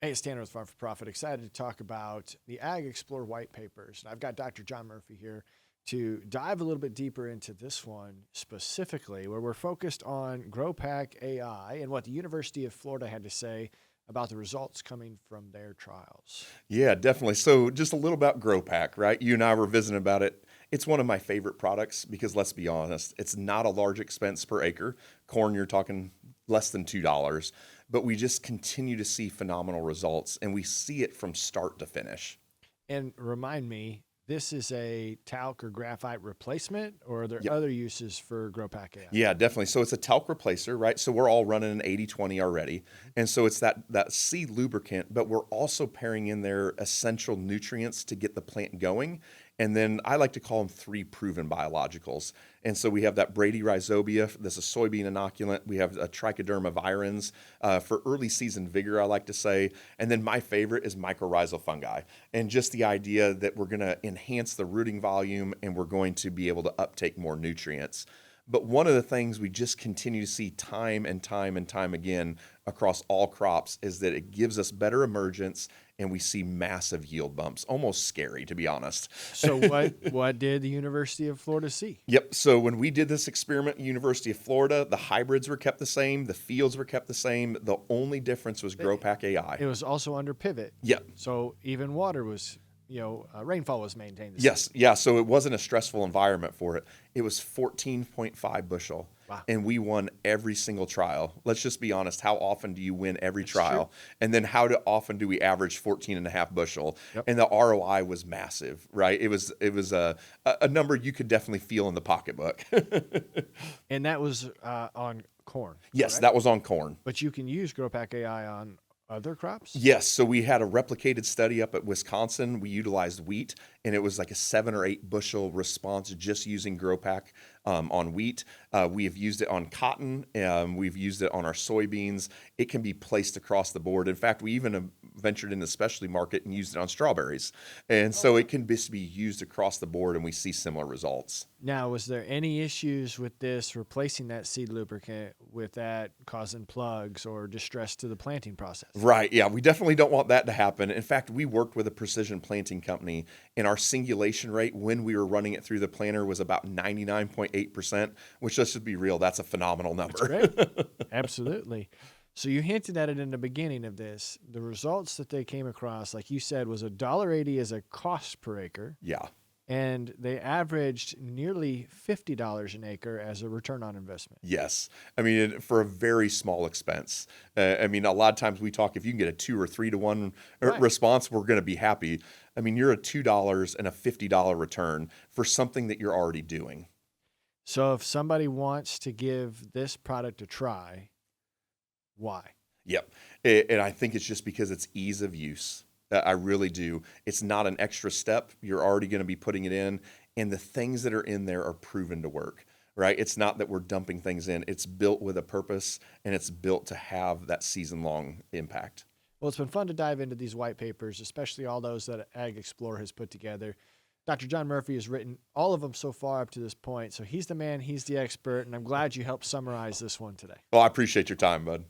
Hey, it's Tanner with Farm for Profit. Excited to talk about the AgXplore white papers. And I've got Dr. John Murphy here to dive a little bit deeper into this one specifically, where we're focused on GroPak AI and what the University of Florida had to say about the results coming from their trials. Yeah, definitely. So, just a little about GroPak, right? You and I were visiting about it. It's one of my favorite products because let's be honest, it's not a large expense per acre. Corn, you're talking less than $2, but we just continue to see phenomenal results and we see it from start to finish. And remind me, this is a talc or graphite replacement, or are there Yep. other uses for GroPak AI? Yeah, definitely. So it's a talc replacer, right? So we're all running an 80/20 already. Mhm. And so it's that seed lubricant, but we're also pairing in their essential nutrients to get the plant going. And then I like to call them three proven biologicals. And so we have that Brady rhizobia, that's a soybean inoculant. We have a trichoderma virens for early season vigor, I like to say. And then my favorite is mycorrhizal fungi. And just the idea that we're going to enhance the rooting volume and we're going to be able to uptake more nutrients. But one of the things we just continue to see time and time and time again across all crops is that it gives us better emergence and we see massive yield bumps. Almost scary, to be honest. So, what did the University of Florida see? Yep. So when we did this experiment at University of Florida, the hybrids were kept the same, the fields were kept the same. The only difference was GroPak AI. It was also under pivot. Yep. So even water was, rainfall was maintained the same. Yes, yeah. So it wasn't a stressful environment for it. It was 14.5 bushel, Wow. and we won every single trial. Let's just be honest. How often do you win every That's true. trial? And then often do we average 14 and a half bushel? Yep. And the ROI was massive, right? It was a number you could definitely feel in the pocketbook. And that was on corn. Yes, Correct? that was on corn. But you can use GroPak AI on other crops? Yes, so we had a replicated study up at Wisconsin. We utilized wheat, and it was like a 7 or 8 bushel response just using GroPak on wheat. We have used it on cotton. We've used it on our soybeans. It can be placed across the board. In fact, we even ventured in the specialty market and used it on strawberries. And so it can just be used across the board, and we see similar results. Now, was there any issues with this replacing that seed lubricant with that causing plugs or distress to the planting process? Right. Yeah. We definitely don't want that to happen. In fact, we worked with a precision planting company, and our singulation rate when we were running it through the planter was about 99.8%, which, let's just be real, that's a phenomenal That's number. great. Absolutely. So you hinted at it in the beginning of this. The results that they came across, like you said, was $1.80 as a cost per acre, Yeah. and they averaged nearly $50 an acre as a return on investment. Yes. I mean, for a very small expense. I mean, a lot of times we talk if you can get a 2 or 3 to 1 Right. response, we're going to be happy. I mean, you're a $2 and a $50 return for something that you're already doing. So if somebody wants to give this product a try, why? Yep. And I think it's just because it's ease of use. I really do. It's not an extra step. You're already going to be putting it in, and the things that are in there are proven to work, right? It's not that we're dumping things in. It's built with a purpose, and it's built to have that season-long impact. Well, it's been fun to dive into these white papers, especially all those that AgXplore has put together. Dr. John Murphy has written all of them so far up to this point. So he's the man, he's the expert, and I'm glad you helped summarize this one today. Well, I appreciate your time, bud.